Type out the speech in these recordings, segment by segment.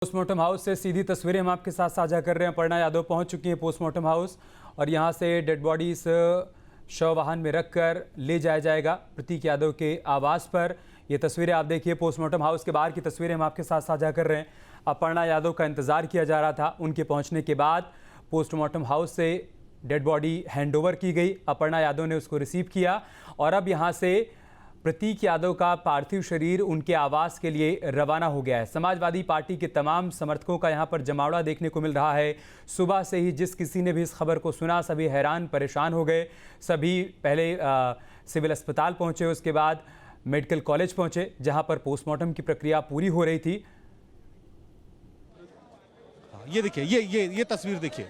Postmortem house से सीधी तस्वीरें हम आपके साथ साझा कर रहे हैं। अपर्णा यादव पहुंच चुकी हैं पोस्टमार्टम हाउस और यहां से डेड बॉडी इस शव वाहन में रखकर ले जाया जाएगा प्रतीक यादव के आवास पर। ये तस्वीरें आप देखिए, पोस्टमार्टम हाउस के बाहर की तस्वीरें हम आपके साथ साझा कर रहे हैं। अपर्णा यादव का इंतजार किया जा रहा था। उनके पहुंचने के बाद पोस्टमार्टम हाउस से डेड बॉडी हैंडओवर की गई। अपर्णा यादव ने उसको रिसीव किया और अब यहाँ से प्रतीक यादव का पार्थिव शरीर उनके आवास के लिए रवाना हो गया है। समाजवादी पार्टी के तमाम समर्थकों का यहां पर जमावड़ा देखने को मिल रहा है। सुबह से ही जिस किसी ने भी इस खबर को सुना, सभी हैरान परेशान हो गए। सभी पहले सिविल अस्पताल पहुंचे, उसके बाद मेडिकल कॉलेज पहुंचे जहां पर पोस्टमार्टम की प्रक्रिया पूरी हो रही थी। ये देखिए, ये तस्वीर देखिए,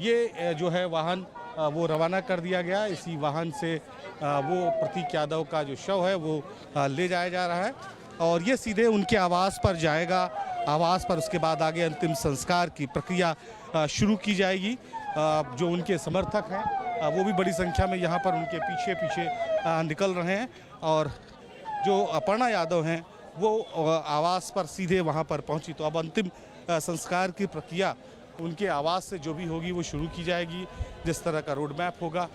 ये जो है वाहन वो रवाना कर दिया गया। इसी वाहन से वो प्रतीक यादव का जो शव है वो ले जाया जा रहा है और ये सीधे उनके आवास पर जाएगा। आवास पर उसके बाद आगे अंतिम संस्कार की प्रक्रिया शुरू की जाएगी। जो उनके समर्थक हैं वो भी बड़ी संख्या में यहाँ पर उनके पीछे पीछे निकल रहे हैं और जो अपर्णा यादव हैं वो आवास पर सीधे वहाँ पर पहुँची। तो अब अंतिम संस्कार की प्रक्रिया उनके आवास से जो भी होगी वो शुरू की जाएगी। जिस तरह का रोड मैप होगा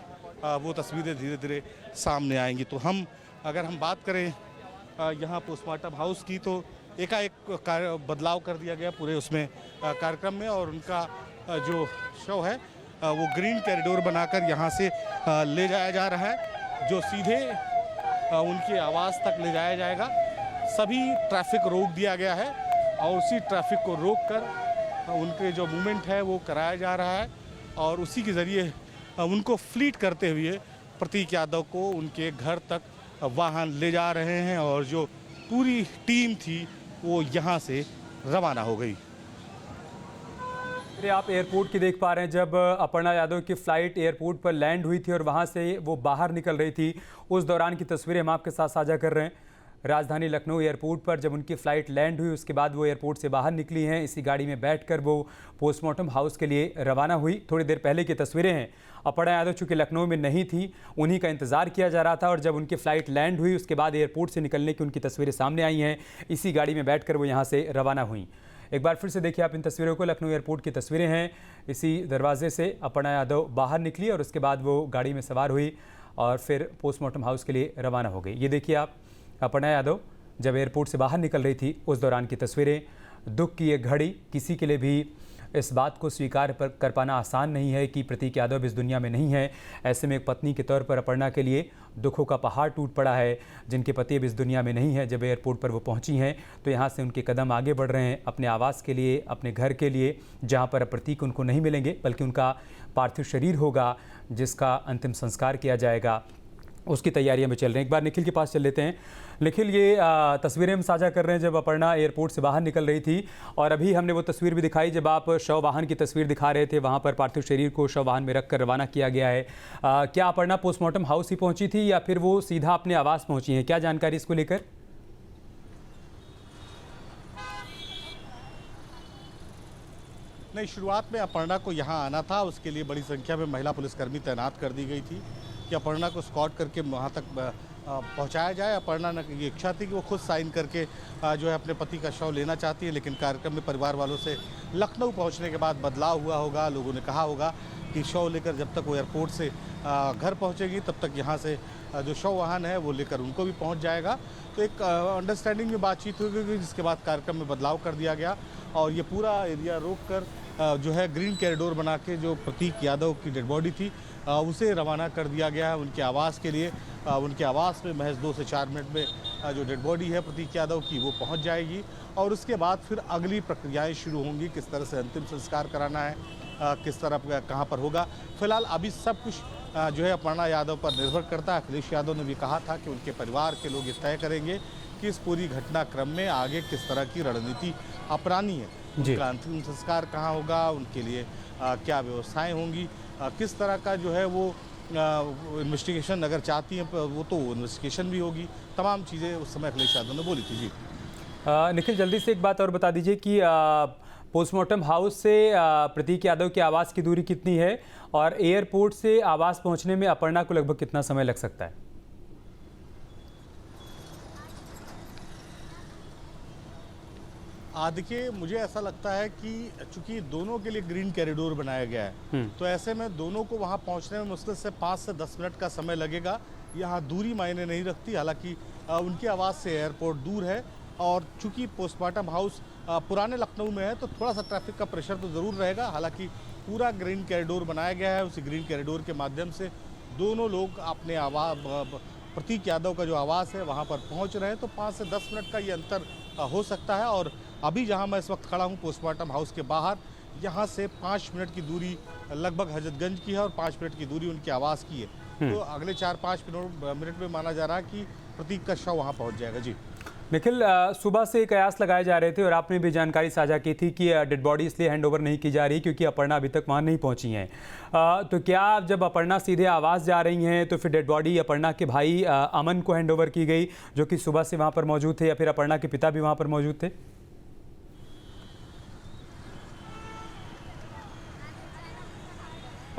वो तस्वीरें धीरे धीरे सामने आएंगी। तो अगर हम बात करें यहाँ पोस्टमार्टम हाउस की, तो एकाएक बदलाव कर दिया गया पूरे उसमें कार्यक्रम में और उनका जो शव है वो ग्रीन कॉरिडोर बनाकर यहाँ से ले जाया जा रहा है, जो सीधे उनके आवास तक ले जाया जाएगा। सभी ट्रैफिक रोक दिया गया है और उसी ट्रैफिक को रोककर उनके जो मूवमेंट है वो कराया जा रहा है और उसी के ज़रिए उनको फ्लीट करते हुए प्रतीक यादव को उनके घर तक वाहन ले जा रहे हैं और जो पूरी टीम थी वो यहाँ से रवाना हो गई। आप एयरपोर्ट की देख पा रहे हैं, जब अपर्णा यादव की फ़्लाइट एयरपोर्ट पर लैंड हुई थी और वहाँ से वो बाहर निकल रही थी, उस दौरान की तस्वीरें हम आपके साथ साझा कर रहे हैं। राजधानी लखनऊ एयरपोर्ट पर जब उनकी फ़्लाइट लैंड हुई उसके बाद वो एयरपोर्ट से बाहर निकली हैं। इसी गाड़ी में बैठकर वो पोस्टमार्टम हाउस के लिए रवाना हुई। थोड़ी देर पहले की तस्वीरें हैं। अपर्णा यादव चूँकि लखनऊ में नहीं थी, उन्हीं का इंतज़ार किया जा रहा था और जब उनकी फ़्लाइट लैंड हुई उसके बाद एयरपोर्ट से निकलने की उनकी तस्वीरें सामने आई हैं। इसी गाड़ी में बैठकर वो यहाँ से रवाना हुई। एक बार फिर से देखिए आप इन तस्वीरों को। लखनऊ एयरपोर्ट की तस्वीरें हैं। इसी दरवाजे से अपर्णा यादव बाहर निकली और उसके बाद वो गाड़ी में सवार हुई और फिर पोस्टमार्टम हाउस के लिए रवाना हो गई। ये देखिए आप, अपर्णा यादव जब एयरपोर्ट से बाहर निकल रही थी उस दौरान की तस्वीरें। दुख की ये घड़ी, किसी के लिए भी इस बात को स्वीकार कर पाना आसान नहीं है कि प्रतीक यादव इस दुनिया में नहीं है। ऐसे में एक पत्नी के तौर पर अपर्णा के लिए दुखों का पहाड़ टूट पड़ा है। जिनके पति अब इस दुनिया में नहीं है, जब एयरपोर्ट पर वो पहुंची हैं तो यहाँ से उनके कदम आगे बढ़ रहे हैं अपने आवास के लिए, अपने घर के लिए, जहाँ पर प्रतीक उनको नहीं मिलेंगे बल्कि उनका पार्थिव शरीर होगा जिसका अंतिम संस्कार किया जाएगा। उसकी तैयारियां में चल रही हैं। एक बार निखिल के पास चल लेते हैं। निखिल, ये तस्वीरें हम साझा कर रहे हैं जब अपर्णा एयरपोर्ट से बाहर निकल रही थी और अभी हमने वो तस्वीर भी दिखाई जब आप शव वाहन की तस्वीर दिखा रहे थे। वहाँ पर पार्थिव शरीर को शव वाहन में रखकर रवाना किया गया है। क्या अपर्णा पोस्टमार्टम हाउस ही पहुँची थी या फिर वो सीधा अपने आवास पहुँची हैं? क्या जानकारी इसको लेकर? नहीं, शुरुआत में अपर्णा को यहाँ आना था, उसके लिए बड़ी संख्या में महिला पुलिसकर्मी तैनात कर दी गई थी कि अपर्णा को स्कॉट करके वहाँ तक पहुँचाया जाए। अपर्णा की इच्छा थी कि वो खुद साइन करके जो है अपने पति का शव लेना चाहती है, लेकिन कार्यक्रम में परिवार वालों से लखनऊ पहुँचने के बाद बदलाव हुआ होगा। लोगों ने कहा होगा कि शव लेकर जब तक वो एयरपोर्ट से घर पहुँचेगी तब तक यहाँ से जो शव वाहन है वो लेकर उनको भी पहुँच जाएगा। तो एक अंडरस्टैंडिंग में बातचीत हुई गई जिसके बाद कार्यक्रम में बदलाव कर दिया गया और ये पूरा एरिया रोक कर जो है ग्रीन कॉरिडोर बना के जो प्रतीक यादव की डेड बॉडी थी उसे रवाना कर दिया गया है उनके आवास के लिए। उनके आवास में महज 2 से 4 मिनट में जो डेड बॉडी है प्रतीक यादव की वो पहुंच जाएगी और उसके बाद फिर अगली प्रक्रियाएं शुरू होंगी। किस तरह से अंतिम संस्कार कराना है, किस तरह कहाँ पर होगा। फिलहाल अभी सब कुछ जो है अपर्णा यादव पर निर्भर करता है। अखिलेश यादव ने भी कहा था कि उनके परिवार के लोग ये तय करेंगे कि इस पूरी घटनाक्रम में आगे किस तरह की रणनीति अपनानी है। उनका अंतिम संस्कार कहाँ होगा, उनके लिए क्या व्यवस्थाएं होंगी, किस तरह का जो है वो इन्वेस्टिगेशन अगर चाहती हैं वो तो इन्वेस्टिगेशन भी होगी। तमाम चीज़ें उस समय अखिलेश यादव ने बोली थी। जी निखिल, जल्दी से एक बात और बता दीजिए कि पोस्टमार्टम हाउस से प्रतीक यादव के आवास की दूरी कितनी है और एयरपोर्ट से आवास पहुंचने में अपर्णा को लगभग कितना समय लग सकता है? देखिए, मुझे ऐसा लगता है कि चूंकि दोनों के लिए ग्रीन कॉरिडोर बनाया गया है, तो ऐसे में दोनों को वहां पहुंचने में मुश्किल से 5 से 10 मिनट का समय लगेगा। यहाँ दूरी मायने नहीं रखती, हालांकि उनके आवास से एयरपोर्ट दूर है और चूंकि पोस्टमार्टम हाउस पुराने लखनऊ में है, तो थोड़ा सा ट्रैफिक का प्रेशर तो ज़रूर रहेगा। हालांकि पूरा ग्रीन कॉरिडोर बनाया गया है, उसी ग्रीन कॉरिडोर के माध्यम से दोनों लोग अपने प्रतीक यादव का जो आवास है वहाँ पर पहुँच रहे हैं। तो 5 से 10 मिनट का ये अंतर हो सकता है। और अभी जहाँ मैं इस वक्त खड़ा हूँ पोस्टमार्टम हाउस के बाहर, यहाँ से 5 मिनट की दूरी लगभग हजरतगंज की है और 5 मिनट की दूरी उनके आवास की है। तो अगले 4-5 मिनट में माना जा रहा है कि प्रतीक का शव वहाँ पहुँच जाएगा। जी निखिल, सुबह से कयास लगाए जा रहे थे और आपने भी जानकारी साझा की थी कि डेड बॉडी इसलिए हैंडओवर नहीं की जा रही क्योंकि अपर्णा अभी तक वहां नहीं पहुंची हैं। तो क्या जब अपर्णा सीधे आवास जा रही हैं तो फिर डेड बॉडी अपर्णा के भाई अमन को हैंडओवर की गई, जो कि सुबह से वहां पर मौजूद थे, या फिर अपर्णा के पिता भी वहां पर मौजूद थे?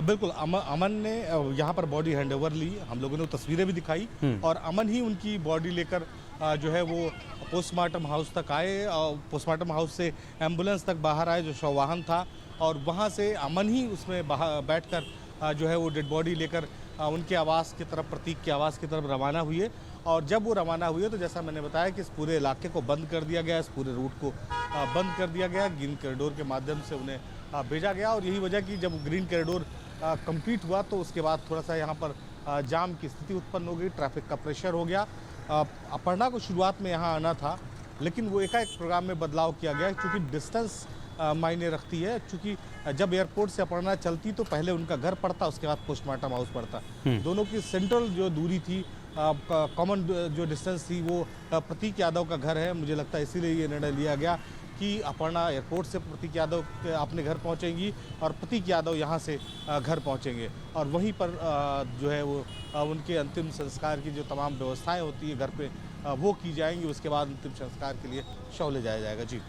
बिल्कुल, अमन ने यहाँ पर बॉडी हैंडओवर ली, हम लोगों ने तस्वीरें भी दिखाई और अमन ही उनकी बॉडी लेकर जो है वो पोस्टमार्टम हाउस तक आए और पोस्टमार्टम हाउस से एम्बुलेंस तक बाहर आए जो शव वाहन था, और वहाँ से अमन ही उसमें बैठकर जो है वो डेड बॉडी लेकर उनके आवास की तरफ, प्रतीक के आवास की तरफ रवाना हुए। और जब वो रवाना हुए तो जैसा मैंने बताया कि इस पूरे इलाके को बंद कर दिया गया, इस पूरे रूट को बंद कर दिया गया, ग्रीन कॉरिडोर के माध्यम से उन्हें भेजा गया। और यही वजह कि जब ग्रीन कॉरिडोर कंप्लीट हुआ तो उसके बाद थोड़ा सा यहाँ पर जाम की स्थिति उत्पन्न हो गई, ट्रैफिक का प्रेशर हो गया। अपर्णा को शुरुआत में यहाँ आना था, लेकिन वो एकाएक प्रोग्राम में बदलाव किया गया क्योंकि डिस्टेंस मायने रखती है। क्योंकि जब एयरपोर्ट से अपर्णा चलती तो पहले उनका घर पड़ता, उसके बाद पोस्टमार्टम हाउस पड़ता। दोनों की सेंट्रल जो दूरी थी, कॉमन जो डिस्टेंस थी, वो प्रतीक यादव का घर है। मुझे लगता है इसीलिए ये निर्णय लिया गया कि अपर्णा एयरपोर्ट से प्रतीक यादव अपने घर पहुंचेंगी और प्रतीक यादव यहां से घर पहुंचेंगे और वहीं पर जो है वो उनके अंतिम संस्कार की जो तमाम व्यवस्थाएं होती है घर पे वो की जाएंगी। उसके बाद अंतिम संस्कार के लिए शव ले जाया जाएगा। जी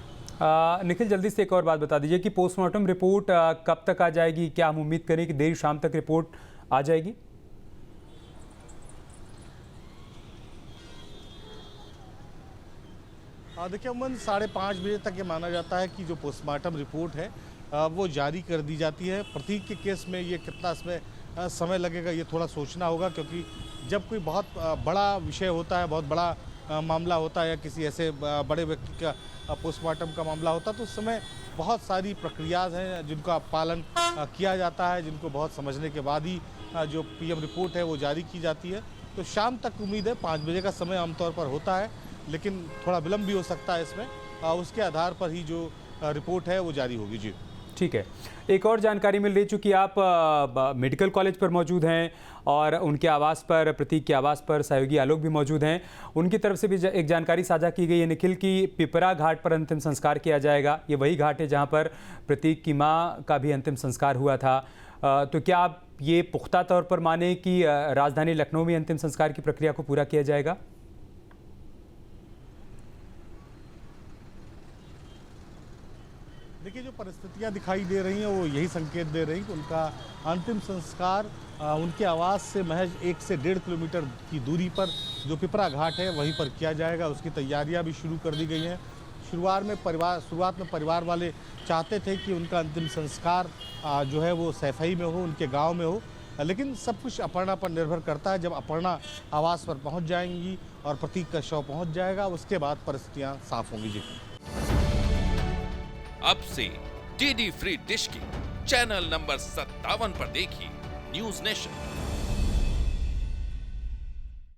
निखिल, जल्दी से एक और बात बता दीजिए कि पोस्टमार्टम रिपोर्ट कब तक आ जाएगी? क्या हम उम्मीद करें कि देर शाम तक रिपोर्ट आ जाएगी? देखिए, अमन 5:30 बजे तक ये माना जाता है कि जो पोस्टमार्टम रिपोर्ट है वो जारी कर दी जाती है। प्रतीक के केस में ये कितना इसमें समय लगेगा ये थोड़ा सोचना होगा, क्योंकि जब कोई बहुत बड़ा विषय होता है, बहुत बड़ा मामला होता है या किसी ऐसे बड़े व्यक्ति का पोस्टमार्टम का मामला होता है तो उस समय बहुत सारी प्रक्रियाएं हैं जिनका पालन किया जाता है, जिनको बहुत समझने के बाद ही जो पीएम रिपोर्ट है वो जारी की जाती है। तो शाम तक उम्मीद है, 5 बजे का समय आमतौर पर होता है, लेकिन थोड़ा विलम्ब भी हो सकता है इसमें। उसके आधार पर ही जो रिपोर्ट है वो जारी होगी। जी ठीक है, एक और जानकारी मिल रही, चूँकि आप मेडिकल कॉलेज पर मौजूद हैं और उनके आवास पर, प्रतीक के आवास पर सहयोगी आलोक भी मौजूद हैं, उनकी तरफ से भी एक जानकारी साझा की गई है निखिल की पिपरा घाट पर अंतिम संस्कार किया जाएगा। ये वही घाट है जहाँ पर प्रतीक की माँ का भी अंतिम संस्कार हुआ था। तो क्या आप ये पुख्ता तौर पर माने कि राजधानी लखनऊ में अंतिम संस्कार की प्रक्रिया को पूरा किया जाएगा? देखिए, जो परिस्थितियां दिखाई दे रही हैं वो यही संकेत दे रही कि उनका अंतिम संस्कार उनके आवास से महज 1 से 1.5 किलोमीटर की दूरी पर जो पिपरा घाट है वहीं पर किया जाएगा। उसकी तैयारियां भी शुरू कर दी गई हैं। शुरुआत में परिवार वाले चाहते थे कि उनका अंतिम संस्कार जो है वो सैफई में हो, उनके गाँव में हो, लेकिन सब कुछ अपर्णा पर निर्भर करता है। जब अपर्णा आवास पर पहुँच जाएंगी और प्रतीक का शव पहुँच जाएगा, उसके बाद परिस्थितियाँ साफ होंगी। जी अब से डीडी फ्री डिश की चैनल नंबर 57 पर देखिए न्यूज नेशन।